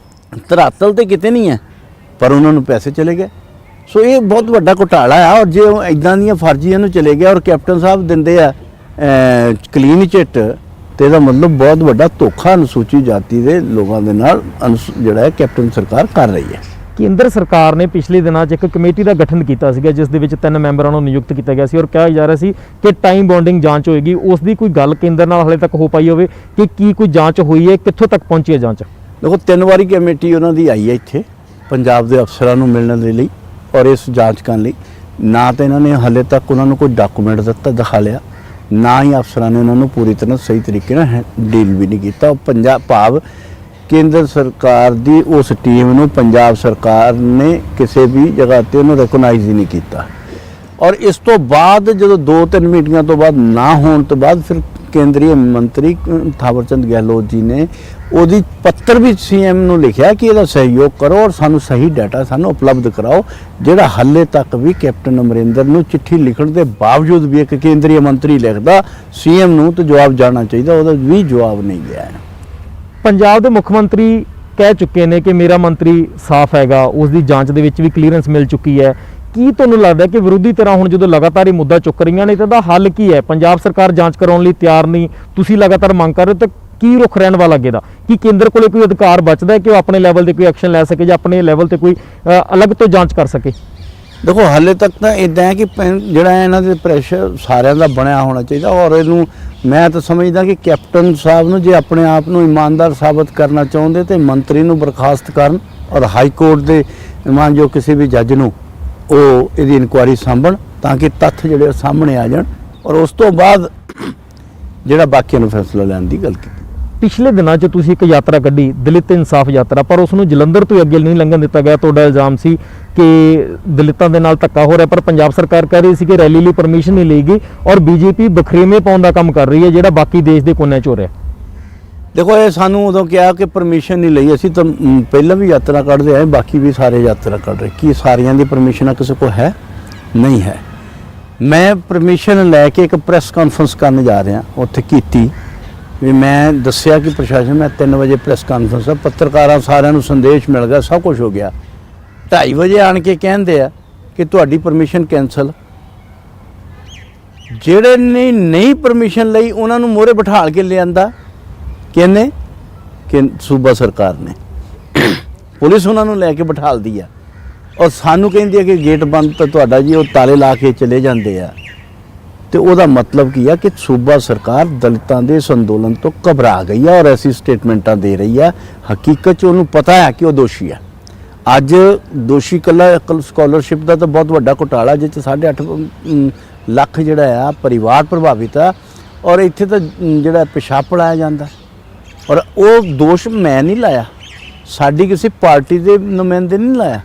ਧਰਾਤਲ ਤੇ ਕਿਤੇ ਨਹੀਂ ਹੈ, ਪਰ ਉਹਨਾਂ ਨੂੰ ਪੈਸੇ ਚਲੇ ਗਏ। ਸੋ ਇਹ ਬਹੁਤ ਵੱਡਾ ਘੁਟਾਲਾ ਆ ਔਰ ਜੇ ਉਹ ਇੱਦਾਂ ਦੀਆਂ ਫਰਜ਼ੀਆਂ ਨੂੰ ਚਲੇ ਗਿਆ ਔਰ ਕੈਪਟਨ ਸਾਹਿਬ ਦਿੰਦੇ ਆ ਕਲੀਨ ਚਿੱਟ ਤੇ ਇਹਦਾ ਮਤਲਬ ਬਹੁਤ ਵੱਡਾ ਧੋਖਾ ਅਨੁਸੂਚਿਤ ਜਾਤੀ ਦੇ ਲੋਕਾਂ ਦੇ ਨਾਲ ਜਿਹੜਾ ਹੈ ਕੈਪਟਨ ਸਰਕਾਰ ਕਰ ਰਹੀ ਹੈ। ਕੇਂਦਰ ਸਰਕਾਰ ਨੇ ਪਿਛਲੇ ਦਿਨਾਂ 'ਚ ਇੱਕ ਕਮੇਟੀ ਦਾ ਗਠਨ ਕੀਤਾ ਸੀਗਾ ਜਿਸ ਦੇ ਵਿੱਚ 3 ਮੈਂਬਰਾਂ ਨੂੰ ਨਿਯੁਕਤ ਕੀਤਾ ਗਿਆ ਸੀ ਔਰ ਕਿਹਾ ਜਾ ਰਿਹਾ ਸੀ ਕਿ ਟਾਈਮ ਬੌਂਡਿੰਗ ਜਾਂਚ ਹੋਏਗੀ। ਉਸ ਦੀ ਕੋਈ ਗੱਲ ਕੇਂਦਰ ਨਾਲ ਹਾਲੇ ਤੱਕ ਹੋ ਪਾਈ ਹੋਵੇ ਕਿ ਕੀ ਕੋਈ ਜਾਂਚ ਹੋਈ ਹੈ, ਕਿੱਥੋਂ ਤੱਕ ਪਹੁੰਚੀ ਹੈ ਜਾਂਚ? ਦੇਖੋ, 3 ਵਾਰੀ ਕਮੇਟੀ ਉਹਨਾਂ ਦੀ ਆਈ ਹੈ ਇੱਥੇ ਪੰਜਾਬ ਦੇ ਅਫਸਰਾਂ ਨੂੰ ਮਿਲਣ ਦੇ ਲਈ ਔਰ ਇਸ ਜਾਂਚ ਕਰਨ ਲਈ। ਨਾ ਤਾਂ ਇਹਨਾਂ ਨੇ ਹਾਲੇ ਤੱਕ ਉਹਨਾਂ ਨੂੰ ਕੋਈ ਡਾਕੂਮੈਂਟ ਦਿਖਾ ਲਿਆ, ਨਾ ਹੀ ਅਫਸਰਾਂ ਨੇ ਉਹਨਾਂ ਨੂੰ ਪੂਰੀ ਤਰ੍ਹਾਂ ਸਹੀ ਤਰੀਕੇ ਨਾਲ ਡੀਲ ਵੀ ਨਹੀਂ ਕੀਤਾ। ਭਾਵ ਕੇਂਦਰ ਸਰਕਾਰ ਦੀ ਉਸ ਟੀਮ ਨੂੰ ਪੰਜਾਬ ਸਰਕਾਰ ਨੇ ਕਿਸੇ ਵੀ ਜਗ੍ਹਾ ਤੇ ਉਹਨੂੰ ਰੈਕਗਨਾਈਜ਼ ਹੀ ਨਹੀਂ ਕੀਤਾ। ਔਰ ਇਸ ਤੋਂ ਬਾਅਦ ਜਦੋਂ 2-3 ਮੀਟਿੰਗਾਂ ਤੋਂ ਬਾਅਦ ਨਾ ਹੋਣ ਤੋਂ ਬਾਅਦ ਫਿਰ ਕੇਂਦਰੀ ਮੰਤਰੀ ਥਾਵਰਚੰਦ ਗਹਿਲੋਤ ਜੀ ਨੇ ਉਹਦੀ ਪੱਤਰ ਵੀ ਸੀਐਮ ਨੂੰ ਲਿਖਿਆ ਕਿ ਇਹਦਾ ਸਹਿਯੋਗ ਕਰੋ ਔਰ ਸਾਨੂੰ ਸਹੀ ਡਾਟਾ ਸਾਨੂੰ ਉਪਲਬਧ ਕਰਾਓ, ਜਿਹੜਾ ਹਾਲੇ ਤੱਕ ਵੀ ਕੈਪਟਨ ਅਮਰਿੰਦਰ ਨੂੰ ਚਿੱਠੀ ਲਿਖਣ ਦੇ ਬਾਵਜੂਦ ਵੀ ਇੱਕ ਕੇਂਦਰੀ ਮੰਤਰੀ ਲਿਖਦਾ ਸੀਐਮ ਨੂੰ ਤਾਂ ਜਵਾਬ ਜਾਣਾ ਚਾਹੀਦਾ, ਉਹਦਾ ਵੀ ਜਵਾਬ ਨਹੀਂ ਗਿਆ ਹੈ। ਪੰਜਾਬ ਦੇ ਮੁੱਖ ਮੰਤਰੀ ਕਹਿ ਚੁੱਕੇ ਨੇ ਕਿ ਮੇਰਾ ਮੰਤਰੀ ਸਾਫ਼ ਹੈਗਾ, ਉਸ ਦੀ ਜਾਂਚ ਦੇ ਵਿੱਚ ਵੀ ਕਲੀਅਰੈਂਸ ਮਿਲ ਚੁੱਕੀ ਹੈ। ਕੀ ਤੁਹਾਨੂੰ ਲੱਗਦਾ ਕਿ ਵਿਰੋਧੀ ਧਿਰਾਂ ਹੁਣ ਜਦੋਂ ਲਗਾਤਾਰ ਇਹ ਮੁੱਦਾ ਚੁੱਕ ਰਹੀਆਂ ਨੇ ਤਾਂ ਇਹਦਾ ਹੱਲ ਕੀ ਹੈ? ਪੰਜਾਬ ਸਰਕਾਰ ਜਾਂਚ ਕਰਾਉਣ ਲਈ ਤਿਆਰ ਨਹੀਂ, ਤੁਸੀਂ ਲਗਾਤਾਰ ਮੰਗ ਕਰ ਰਹੇ ਹੋ, ਤਾਂ ਕੀ ਰੁਖ ਰਹਿਣ ਵਾਲਾ ਅੱਗੇ ਦਾ? ਕੀ ਕੇਂਦਰ ਕੋਲੇ ਕੋਈ ਅਧਿਕਾਰ ਬਚਦਾ ਹੈ ਕਿ ਉਹ ਆਪਣੇ ਲੈਵਲ ਤੇ ਕੋਈ ਐਕਸ਼ਨ ਲੈ ਸਕੇ ਜਾਂ ਆਪਣੇ ਲੈਵਲ ਤੇ ਕੋਈ ਅਲੱਗ ਤੋਂ ਜਾਂਚ ਕਰ ਸਕੇ? ਦੇਖੋ, ਹਾਲੇ ਤੱਕ ਤਾਂ ਇਦਾਂ ਹੈ ਕਿ ਜਿਹੜਾ ਇਹਨਾਂ ਦੇ ਪ੍ਰੈਸ਼ਰ ਸਾਰਿਆਂ ਦਾ ਬਣਿਆ ਹੋਣਾ ਚਾਹੀਦਾ ਔਰ ਇਹਨੂੰ ਮੈਂ ਤਾਂ ਸਮਝਦਾ ਕਿ ਕੈਪਟਨ ਸਾਹਿਬ ਨੂੰ ਜੇ ਆਪਣੇ ਆਪ ਨੂੰ ਇਮਾਨਦਾਰ ਸਾਬਤ ਕਰਨਾ ਚਾਹੁੰਦੇ ਤੇ ਮੰਤਰੀ ਨੂੰ ਬਰਖਾਸਤ ਕਰਨ ਔਰ ਹਾਈ ਕੋਰਟ ਦੇ ਮਾਨਯੋਗ ਕਿਸੇ ਵੀ ਜੱਜ ਨੂੰ ਉਹ ਇਹਦੀ ਇਨਕੁਆਇਰੀ ਸਾਂਭਣ ਤਾਂ ਕਿ ਤੱਥ ਜਿਹੜੇ ਸਾਹਮਣੇ ਆ ਜਾਣ ਔਰ ਉਸ ਤੋਂ ਬਾਅਦ ਜਿਹੜਾ ਬਾਕੀਆਂ ਨੂੰ ਫੈਸਲਾ ਲੈਣ ਦੀ ਗੱਲ ਕੀਤੀ। ਪਿਛਲੇ ਦਿਨਾਂ 'ਚ ਤੁਸੀਂ ਇੱਕ ਯਾਤਰਾ ਕੱਢੀ ਦਲਿਤ ਇਨਸਾਫ ਯਾਤਰਾ, ਪਰ ਉਸ ਨੂੰ ਜਲੰਧਰ ਤੋਂ ਅੱਗੇ ਨਹੀਂ ਲੰਘਣ ਦਿੱਤਾ ਗਿਆ। ਤੁਹਾਡਾ ਇਲਜ਼ਾਮ ਸੀ ਕਿ ਦਲਿਤਾਂ ਦੇ ਨਾਲ ਧੱਕਾ ਹੋ ਰਿਹਾ, ਪਰ ਪੰਜਾਬ ਸਰਕਾਰ ਕਹਿ ਰਹੀ ਸੀ ਕਿ ਰੈਲੀ ਲਈ ਪਰਮਿਸ਼ਨ ਨਹੀਂ ਲਈ ਗਈ ਔਰ ਬੀਜੇਪੀ ਬਖਰੇਵੇਂ ਪਾਉਣ ਦਾ ਕੰਮ ਕਰ ਰਹੀ ਹੈ ਜਿਹੜਾ ਬਾਕੀ ਦੇਸ਼ ਦੇ ਕੋਨਿਆਂ 'ਚ ਹੋ ਰਿਹਾ। ਦੇਖੋ ਇਹ ਸਾਨੂੰ ਉਦੋਂ ਕਿਹਾ ਕਿ ਪਰਮਿਸ਼ਨ ਨਹੀਂ ਲਈ, ਅਸੀਂ ਤਾਂ ਪਹਿਲਾਂ ਵੀ ਯਾਤਰਾ ਕੱਢਦੇ ਆਏ, ਬਾਕੀ ਵੀ ਸਾਰੇ ਯਾਤਰਾ ਕੱਢ ਰਹੇ। ਕੀ ਸਾਰਿਆਂ ਦੀ ਪਰਮਿਸ਼ਨ ਕਿਸੇ ਕੋਲ ਹੈ? ਨਹੀਂ ਹੈ। ਮੈਂ ਪਰਮਿਸ਼ਨ ਲੈ ਕੇ ਇੱਕ ਪ੍ਰੈਸ ਕਾਨਫਰੰਸ ਕਰਨ ਜਾ ਰਿਹਾ, ਉੱਥੇ ਕੀਤੀ ਵੀ ਮੈਂ ਦੱਸਿਆ ਕਿ ਪ੍ਰਸ਼ਾਸਨ ਮੈਂ 3 ਵਜੇ ਪ੍ਰੈਸ ਕਾਨਫਰੰਸ ਆ, ਪੱਤਰਕਾਰਾਂ ਸਾਰਿਆਂ ਨੂੰ ਸੰਦੇਸ਼ ਮਿਲ ਗਿਆ, ਸਭ ਕੁਝ ਹੋ ਗਿਆ। 2:30 ਵਜੇ ਆਣ ਕੇ ਕਹਿੰਦੇ ਆ ਕਿ ਤੁਹਾਡੀ ਪਰਮਿਸ਼ਨ ਕੈਂਸਲ। ਜਿਹੜੇ ਨੇ ਨਹੀਂ ਪਰਮਿਸ਼ਨ ਲਈ ਉਹਨਾਂ ਨੂੰ ਮੋਹਰੇ ਬਿਠਾਲ ਕੇ ਲਿਆਂਦਾ ਕਿਹਨੇ? ਕਿ ਸੂਬਾ ਸਰਕਾਰ ਨੇ, ਪੁਲਿਸ ਉਹਨਾਂ ਨੂੰ ਲੈ ਕੇ ਬਿਠਾਲਦੀ ਆ ਔਰ ਸਾਨੂੰ ਕਹਿੰਦੀ ਹੈ ਕਿ ਗੇਟ ਬੰਦ ਤਾਂ ਤੁਹਾਡਾ ਜੀ, ਉਹ ਤਾਲੇ ਲਾ ਕੇ ਚਲੇ ਜਾਂਦੇ ਆ। ਤੇ ਉਹਦਾ ਮਤਲਬ ਕੀ ਆ ਕਿ ਸੂਬਾ ਸਰਕਾਰ ਦਲਿਤਾਂ ਦੇ ਇਸ ਅੰਦੋਲਨ ਤੋਂ ਘਬਰਾ ਗਈ ਆ ਔਰ ਐਸੀ ਸਟੇਟਮੈਂਟਾਂ ਦੇ ਰਹੀ ਆ। ਹਕੀਕਤ 'ਚ ਉਹਨੂੰ ਪਤਾ ਹੈ ਕਿ ਉਹ ਦੋਸ਼ੀ ਆ। ਅੱਜ ਦੋਸ਼ੀ ਕੱਲਾ ਸਕਾਲਰਸ਼ਿਪ ਦਾ ਤਾਂ ਬਹੁਤ ਵੱਡਾ ਘੁਟਾਲਾ ਜਿਸ 'ਚ 8.5 ਲੱਖ ਜਿਹੜਾ ਆ ਪਰਿਵਾਰ ਪ੍ਰਭਾਵਿਤ ਆ ਔਰ ਇੱਥੇ ਤਾਂ ਜਿਹੜਾ ਪਿਸ਼ਾਬ ਪੜਾਇਆ ਜਾਂਦਾ ਔਰ ਉਹ ਦੋਸ਼ ਮੈਂ ਨਹੀਂ ਲਾਇਆ, ਸਾਡੀ ਕਿਸੇ ਪਾਰਟੀ ਦੇ ਨੁਮਾਇੰਦੇ ਨਹੀਂ ਲਾਇਆ।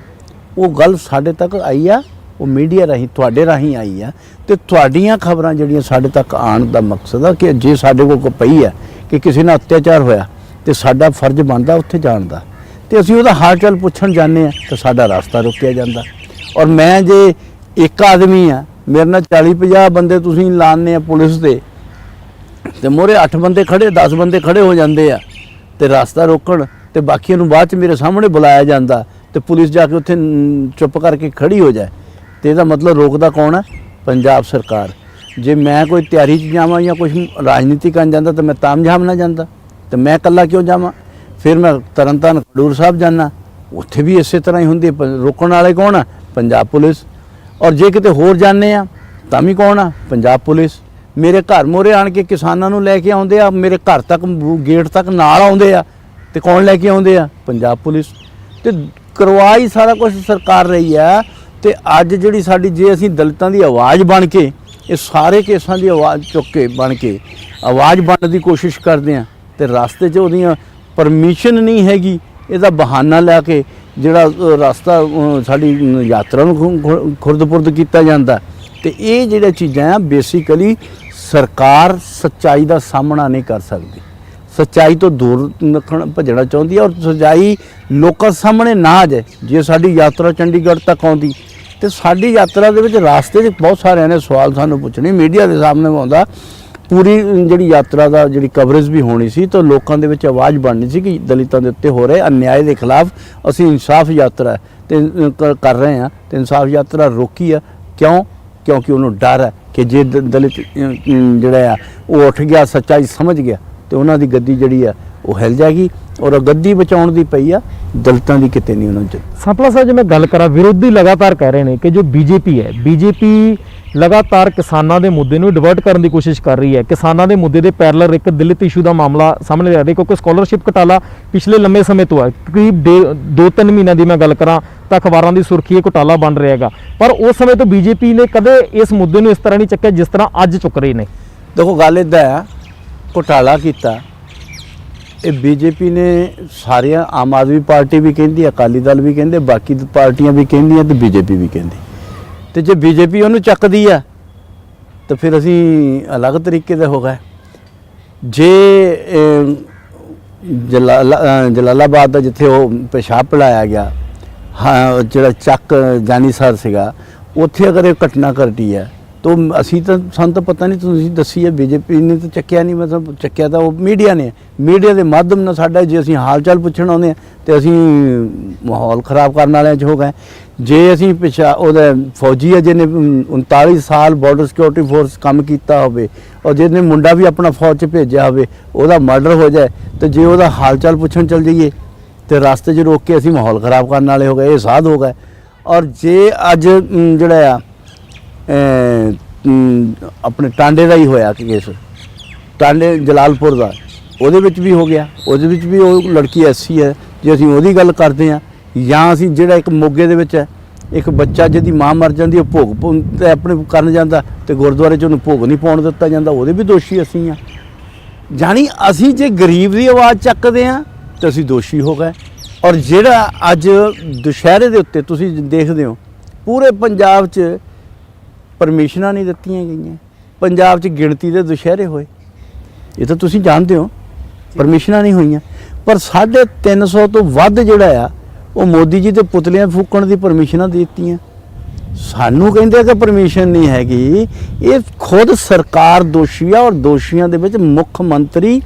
ਉਹ ਗੱਲ ਸਾਡੇ ਤੱਕ ਆਈ ਆ, ਉਹ ਮੀਡੀਆ ਰਾਹੀਂ ਤੁਹਾਡੇ ਰਾਹੀਂ ਆਈ ਆ ਤੇ ਤੁਹਾਡੀਆਂ ਖਬਰਾਂ ਜਿਹੜੀਆਂ ਸਾਡੇ ਤੱਕ ਆਉਣ ਦਾ ਮਕਸਦ ਆ ਕਿ ਜੇ ਸਾਡੇ ਕੋਲ ਪਈ ਆ ਕਿ ਕਿਸੇ ਨਾਲ ਅਤਿਆਚਾਰ ਹੋਇਆ ਤੇ ਸਾਡਾ ਫਰਜ਼ ਬਣਦਾ ਉੱਥੇ ਜਾਣ ਦਾ ਤੇ ਅਸੀਂ ਉਹਦਾ ਹਾਲ ਚਾਲ ਪੁੱਛਣ ਜਾਂਦੇ ਆ ਤਾਂ ਸਾਡਾ ਰਸਤਾ ਰੁਕਿਆ ਜਾਂਦਾ। ਔਰ ਮੈਂ ਜੇ ਇੱਕ ਆਦਮੀ ਆ, ਮੇਰੇ ਨਾਲ 40-50 ਬੰਦੇ ਤੁਸੀਂ ਲਾਣੇ ਆ ਪੁਲਿਸ ਦੇ ਤੇ ਮੋਰੇ 8 ਬੰਦੇ ਖੜੇ 10 ਬੰਦੇ ਖੜੇ ਹੋ ਜਾਂਦੇ ਆ ਤੇ ਰਸਤਾ ਰੋਕਣ ਤੇ ਬਾਕੀਆਂ ਨੂੰ ਬਾਅਦ ਚ ਮੇਰੇ ਸਾਹਮਣੇ ਬੁਲਾਇਆ ਜਾਂਦਾ ਤੇ ਪੁਲਿਸ ਜਾ ਕੇ ਉੱਥੇ ਚੁੱਪ ਕਰਕੇ ਖੜੀ ਹੋ ਜਾਏ ਤੇ ਇਹਦਾ ਮਤਲਬ ਰੋਕਦਾ ਕੌਣ ਹੈ? ਪੰਜਾਬ ਸਰਕਾਰ। ਜੇ ਮੈਂ ਕੋਈ ਤਿਆਰੀ 'ਚ ਜਾਵਾਂ ਜਾਂ ਕੁਝ ਰਾਜਨੀਤੀ ਕਰਨ ਜਾਂਦਾ ਤਾਂ ਮੈਂ ਤਾਮਝਾਮ ਨਾ ਜਾਂਦਾ ਤੇ ਮੈਂ ਇਕੱਲਾ ਕਿਉਂ ਜਾਵਾਂ? ਫਿਰ ਮੈਂ ਤਰਨਤਾਰਨ ਖਡੂਰ ਸਾਹਿਬ ਜਾਣਾ, ਉੱਥੇ ਵੀ ਇਸੇ ਤਰ੍ਹਾਂ ਹੀ ਹੁੰਦੀ ਹੈ। ਰੋਕਣ ਵਾਲੇ ਕੌਣ ਆ? ਪੰਜਾਬ ਪੁਲਿਸ। ਔਰ ਜੇ ਕਿਤੇ ਹੋਰ ਜਾਂਦੇ ਆ ਤਾਂ ਵੀ ਕੌਣ ਆ? ਪੰਜਾਬ ਪੁਲਿਸ। ਮੇਰੇ ਘਰ ਮੋਰੇ ਆਣ ਕੇ ਕਿਸਾਨਾਂ ਨੂੰ ਲੈ ਕੇ ਆਉਂਦੇ ਆ, ਮੇਰੇ ਘਰ ਤੱਕ ਗੇਟ ਤੱਕ ਨਾਲ ਆਉਂਦੇ ਆ ਤੇ ਕੌਣ ਲੈ ਕੇ ਆਉਂਦੇ ਆ? ਪੰਜਾਬ ਪੁਲਿਸ। ਤੇ ਕਰਵਾ ਹੀ ਸਾਰਾ ਕੁਝ ਸਰਕਾਰ ਰਹੀ ਆ। ਤੇ ਅੱਜ ਜਿਹੜੀ ਸਾਡੀ, ਜੇ ਅਸੀਂ ਦਲਿਤਾਂ ਦੀ ਆਵਾਜ਼ ਬਣ ਕੇ ਇਹ ਸਾਰੇ ਕੇਸਾਂ ਦੀ ਆਵਾਜ਼ ਚੁੱਕ ਕੇ ਬਣ ਕੇ ਆਵਾਜ਼ ਬਣਨ ਦੀ ਕੋਸ਼ਿਸ਼ ਕਰਦੇ ਆ ਤੇ ਰਸਤੇ 'ਚ ਉਹਦੀਆਂ ਪਰਮਿਸ਼ਨ ਨਹੀਂ ਹੈਗੀ, ਇਹਦਾ ਬਹਾਨਾ ਲੈ ਕੇ ਜਿਹੜਾ ਰਸਤਾ ਸਾਡੀ ਯਾਤਰਾ ਨੂੰ ਖੁਰਦ-ਪੁਰਦ ਕੀਤਾ ਜਾਂਦਾ। ਤੇ ਇਹ ਜਿਹੜੀਆਂ ਚੀਜ਼ਾਂ ਆ ਬੇਸਿਕਲੀ ਸਰਕਾਰ ਸੱਚਾਈ ਦਾ ਸਾਹਮਣਾ ਨਹੀਂ ਕਰ ਸਕਦੀ, ਸੱਚਾਈ ਤੋਂ ਦੂਰ ਭੱਜਣਾ ਚਾਹੁੰਦੀ ਹੈ ਔਰ ਸੱਚਾਈ ਲੋਕਾਂ ਸਾਹਮਣੇ ਨਾ ਆ ਜਾਏ। ਜੇ ਸਾਡੀ ਯਾਤਰਾ ਚੰਡੀਗੜ੍ਹ ਤੱਕ ਆਉਂਦੀ ਤੇ ਸਾਡੀ ਯਾਤਰਾ ਦੇ ਵਿੱਚ ਰਾਸਤੇ 'ਚ ਬਹੁਤ ਸਾਰਿਆਂ ਨੇ ਸਵਾਲ ਸਾਨੂੰ ਪੁੱਛਣੇ, ਮੀਡੀਆ ਦੇ ਸਾਹਮਣੇ ਆਉਂਦਾ, ਪੂਰੀ ਜਿਹੜੀ ਯਾਤਰਾ ਦਾ ਜਿਹੜੀ ਕਵਰੇਜ ਵੀ ਹੋਣੀ ਸੀ ਤਾਂ ਲੋਕਾਂ ਦੇ ਵਿੱਚ ਆਵਾਜ਼ ਬਣਨੀ ਸੀ ਕਿ ਦਲਿਤਾਂ ਦੇ ਉੱਤੇ ਹੋ ਰਹੇ ਅਨਿਆਏ ਦੇ ਖਿਲਾਫ ਅਸੀਂ ਇਨਸਾਫ ਯਾਤਰਾ ਤੇ ਕਰ ਰਹੇ ਹਾਂ ਤੇ ਇਨਸਾਫ ਯਾਤਰਾ ਰੋਕੀ ਆ। ਕਿਉਂ? ਕਿਉਂਕਿ ਉਹਨੂੰ ਡਰ ਹੈ ਕਿ ਜੇ ਦਲਿਤ ਜਿਹੜਾ ਆ ਉਹ ਉੱਠ ਗਿਆ, ਸੱਚਾਈ ਸਮਝ ਗਿਆ ਤੇ ਉਹਨਾਂ ਦੀ ਗੱਦੀ ਜਿਹੜੀ ਆ ਉਹ ਹਿਲ ਜਾਏਗੀ ਔਰ ਗੱਦੀ ਬਚਾਉਣ ਦੀ ਪਈ ਆ, ਦਲਿਤਾਂ ਦੀ ਕਿਤੇ ਨਹੀਂ ਉਹਨਾਂ 'ਚ। ਸਾਂਪਲਾ ਸਾਹਿਬ, ਜੇ ਮੈਂ ਗੱਲ ਕਰਾਂ, ਵਿਰੋਧੀ ਲਗਾਤਾਰ ਕਹਿ ਰਹੇ ਨੇ ਕਿ ਜੋ ਬੀਜੇਪੀ ਹੈ, ਬੀਜੇਪੀ ਲਗਾਤਾਰ ਕਿਸਾਨਾਂ ਦੇ ਮੁੱਦੇ ਨੂੰ ਡਿਵਰਟ ਕਰਨ ਦੀ ਕੋਸ਼ਿਸ਼ ਕਰ ਰਹੀ ਹੈ। ਕਿਸਾਨਾਂ ਦੇ ਮੁੱਦੇ ਦੇ ਪੈਰਲਰ ਇੱਕ ਦਲਿਤ ਇਸ਼ੂ ਦਾ ਮਾਮਲਾ ਸਾਹਮਣੇ ਆ ਰਿਹਾ ਕਿਉਂਕਿ ਸਕਾਲਰਸ਼ਿਪ ਘੁਟਾਲਾ ਪਿਛਲੇ ਲੰਮੇ ਸਮੇਂ ਤੋਂ ਹੈ, ਕਰੀਬ 2-3 ਮਹੀਨਿਆਂ ਦੀ ਮੈਂ ਗੱਲ ਕਰਾਂ ਤਾਂ ਅਖਬਾਰਾਂ ਦੀ ਸੁਰਖੀ ਇਹ ਘੁਟਾਲਾ ਬਣ ਰਿਹਾ ਹੈਗਾ। ਪਰ ਉਸ ਸਮੇਂ ਤੋਂ ਬੀਜੇਪੀ ਨੇ ਕਦੇ ਇਸ ਮੁੱਦੇ ਨੂੰ ਇਸ ਤਰ੍ਹਾਂ ਨਹੀਂ ਚੱਕਿਆ ਜਿਸ ਤਰ੍ਹਾਂ ਅੱਜ ਚੁੱਕ ਰਹੇ ਨੇ। ਦੇਖੋ ਗੱਲ ਇੱਦਾਂ ਆ, ਘੁਟਾਲਾ ਕੀਤਾ ਇਹ ਬੀਜੇਪੀ ਨੇ ਸਾਰੀਆਂ, ਆਮ ਆਦਮੀ ਪਾਰਟੀ ਵੀ ਕਹਿੰਦੀ, ਅਕਾਲੀ ਦਲ ਵੀ ਕਹਿੰਦੇ, ਬਾਕੀ ਪਾਰਟੀਆਂ ਵੀ ਕਹਿੰਦੀਆਂ ਤੇ ਬੀਜੇਪੀ ਵੀ ਕਹਿੰਦੀ। ਤੇ ਜੇ ਬੀਜੇਪੀ ਉਹਨੂੰ ਚੱਕਦੀ ਆ ਤਾਂ ਫਿਰ ਅਸੀਂ ਅਲੱਗ ਤਰੀਕੇ ਦੇ ਹੋ ਗਏ। ਜੇ ਜਲਾਲਾਬਾਦ ਦਾ ਜਿੱਥੇ ਉਹ ਪਿਸ਼ਾਬ ਪਿਲਾਇਆ ਗਿਆ, ਹਾਂ ਜਿਹੜਾ ਚੱਕ ਜਾਨੀਸਰ ਸੀਗਾ, ਉੱਥੇ ਅਗਰ ਇਹ ਘਟਨਾ ਘਟੀ ਹੈ ਤਾਂ ਅਸੀਂ ਤਾਂ, ਸਾਨੂੰ ਤਾਂ ਪਤਾ ਨਹੀਂ, ਤੁਸੀਂ ਦੱਸੀ ਹੈ ਬੀਜੇਪੀ ਨੇ ਤਾਂ ਚੱਕਿਆ ਨਹੀਂ, ਮਤਲਬ ਚੱਕਿਆ ਤਾਂ ਉਹ ਮੀਡੀਆ ਨੇ, ਮੀਡੀਆ ਦੇ ਮਾਧਿਅਮ ਨਾਲ ਸਾਡਾ, ਜੇ ਅਸੀਂ ਹਾਲ ਚਾਲ ਪੁੱਛਣ ਆਉਂਦੇ ਹਾਂ ਤੇ ਅਸੀਂ ਮਾਹੌਲ ਖ਼ਰਾਬ ਕਰਨ ਵਾਲਿਆਂ 'ਚ ਹੋ ਗਏ। ਜੇ ਅਸੀਂ ਉਹਦਾ ਫੌਜੀ ਹੈ ਜਿਹਨੇ 39 ਸਾਲ ਬਾਰਡਰ ਸਿਕਿਉਰਿਟੀ ਫੋਰਸ ਕੰਮ ਕੀਤਾ ਹੋਵੇ ਔਰ ਜਿਹਨੇ ਮੁੰਡਾ ਵੀ ਆਪਣਾ ਫੌਜ 'ਚ ਭੇਜਿਆ ਹੋਵੇ, ਉਹਦਾ ਮਰਡਰ ਹੋ ਜਾਏ ਤੇ ਜੇ ਉਹਦਾ ਹਾਲ ਚਾਲ ਪੁੱਛਣ ਚੱਲ ਜਾਈਏ ਤੇ ਰਸਤੇ 'ਚ ਰੋਕ ਕੇ ਅਸੀਂ ਮਾਹੌਲ ਖ਼ਰਾਬ ਕਰਨ ਵਾਲੇ ਹੋ ਗਏ, ਇਹ ਸਾਧ ਹੋ ਗਏ। ਔਰ ਜੇ ਅੱਜ ਜਿਹੜਾ ਆ ਆਪਣੇ ਟਾਂਡੇ ਦਾ ਹੀ ਹੋਇਆ ਕੇਸ, ਟਾਂਡੇ ਜਲਾਲਪੁਰ ਦਾ, ਉਹਦੇ ਵਿੱਚ ਵੀ ਹੋ ਗਿਆ, ਉਹਦੇ ਵਿੱਚ ਵੀ ਉਹ ਲੜਕੀ ਐਸੀ ਹੈ। ਜੇ ਅਸੀਂ ਉਹਦੀ ਗੱਲ ਕਰਦੇ ਹਾਂ ਜਾਂ ਅਸੀਂ ਜਿਹੜਾ ਇੱਕ ਮੋਗੇ ਦੇ ਵਿੱਚ ਹੈ, ਇੱਕ ਬੱਚਾ ਜਿਹਦੀ ਮਾਂ ਮਰ ਜਾਂਦੀ ਉਹ ਤੇ ਆਪਣੇ ਕਰਨ ਜਾਂਦਾ ਤੇ ਗੁਰਦੁਆਰੇ 'ਚ ਉਹਨੂੰ ਭੋਗ ਨਹੀਂ ਪਾਉਣ ਦਿੱਤਾ ਜਾਂਦਾ, ਉਹਦੇ ਵੀ ਦੋਸ਼ੀ ਅਸੀਂ ਆ। ਜਾਣੀ ਅਸੀਂ ਜੇ ਗਰੀਬ ਦੀ ਆਵਾਜ਼ ਚੱਕਦੇ ਆ ਤਾਂ ਅਸੀਂ ਦੋਸ਼ੀ ਹੋ ਗਏ। ਔਰ ਜਿਹੜਾ ਅੱਜ ਦੁਸ਼ਹਿਰੇ ਦੇ ਉੱਤੇ ਤੁਸੀਂ ਦੇਖਦੇ ਹੋ ਪੂਰੇ ਪੰਜਾਬ 'ਚ ਪਰਮਿਸ਼ਨਾਂ ਨਹੀਂ ਦਿੱਤੀਆਂ ਗਈਆਂ, ਪੰਜਾਬ 'ਚ ਗਿਣਤੀ ਦੇ ਦੁਸ਼ਹਿਰੇ ਹੋਏ, ਇਹ ਤਾਂ ਤੁਸੀਂ ਜਾਣਦੇ ਹੋ, ਪਰਮਿਸ਼ਨਾਂ ਨਹੀਂ ਹੋਈਆਂ। ਪਰ 350 ਤੋਂ ਵੱਧ ਜਿਹੜਾ ਆ ਉਹ ਮੋਦੀ ਜੀ ਦੇ ਪੁਤਲਿਆਂ ਫੂਕਣ ਦੀ ਪਰਮਿਸ਼ਨਾਂ ਦੇ ਦਿੱਤੀਆਂ। ਸਾਨੂੰ ਕਹਿੰਦੇ ਆ ਕਿ ਪਰਮਿਸ਼ਨ ਨਹੀਂ ਹੈਗੀ, ਇਹ ਖੁਦ ਸਰਕਾਰ ਦੋਸ਼ੀ ਆ। ਔਰ ਦੋਸ਼ੀਆਂ ਦੇ ਵਿੱਚ ਮੁੱਖ ਮੰਤਰੀ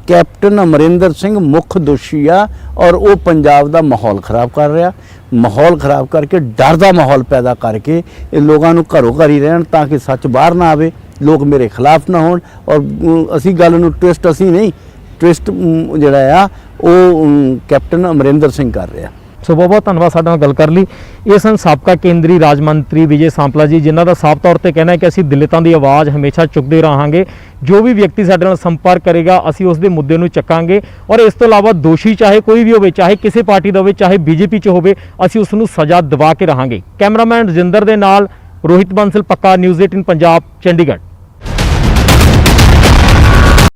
ਕੈਪਟਨ ਅਮਰਿੰਦਰ ਸਿੰਘ ਮੁੱਖ ਦੋਸ਼ੀ ਆ। ਔਰ ਉਹ ਪੰਜਾਬ ਦਾ ਮਾਹੌਲ ਖਰਾਬ ਕਰ ਰਿਹਾ, ਮਾਹੌਲ ਖਰਾਬ ਕਰਕੇ ਡਰ ਦਾ ਮਾਹੌਲ ਪੈਦਾ ਕਰਕੇ ਇਹ ਲੋਕਾਂ ਨੂੰ ਘਰੋਂ ਘਰ ਹੀ ਰਹਿਣ ਤਾਂ ਕਿ ਸੱਚ ਬਾਹਰ ਨਾ ਆਵੇ, ਲੋਕ ਮੇਰੇ ਖਿਲਾਫ ਨਾ ਹੋਣ। ਔਰ ਅਸੀਂ ਗੱਲ ਨੂੰ ਟਵਿਸਟ ਅਸੀਂ ਨਹੀਂ, ਟਵਿਸਟ ਜਿਹੜਾ ਆ ਉਹ ਕੈਪਟਨ ਅਮਰਿੰਦਰ ਸਿੰਘ ਕਰ ਰਿਹਾ। ਸੋ ਬਹੁਤ ਬਹੁਤ ਧੰਨਵਾਦ ਸਾਡੇ ਨਾਲ ਗੱਲ ਕਰ ਲਈ। ਇਹ ਸਨ ਸਾਬਕਾ ਕੇਂਦਰੀ ਰਾਜ ਮੰਤਰੀ ਵਿਜੇ ਸਾਂਪਲਾ ਜੀ, ਜਿਨ੍ਹਾਂ ਦਾ ਸਾਫ਼ ਤੌਰ ਤੇ ਕਹਿਣਾ ਹੈ ਕਿ ਅਸੀਂ ਦਲਿਤਾਂ ਦੀ ਆਵਾਜ਼ ਹਮੇਸ਼ਾ ਚੁੱਕਦੇ ਰਹਾਂਗੇ। ਜੋ ਵੀ ਵਿਅਕਤੀ ਸਾਡੇ ਨਾਲ ਸੰਪਰਕ ਕਰੇਗਾ ਅਸੀਂ ਉਸ ਦੇ ਮੁੱਦੇ ਨੂੰ ਚੱਕਾਂਗੇ। ਔਰ ਇਸ ਤੋਂ ਇਲਾਵਾ ਦੋਸ਼ੀ ਚਾਹੇ ਕੋਈ ਵੀ ਹੋਵੇ, ਚਾਹੇ ਕਿਸੇ ਪਾਰਟੀ ਦਾ ਹੋਵੇ, ਚਾਹੇ ਬੀਜੇਪੀ 'ਚ ਹੋਵੇ, ਅਸੀਂ ਉਸ ਨੂੰ ਸਜ਼ਾ ਦਿਵਾ ਕੇ ਰਹਾਂਗੇ। ਕੈਮਰਾਮੈਨ ਰਜਿੰਦਰ ਦੇ ਨਾਲ ਰੋਹਿਤ ਬੰਸਲ, ਪੱਕਾ ਨਿਊਜ਼ 18 ਪੰਜਾਬ, ਚੰਡੀਗੜ੍ਹ।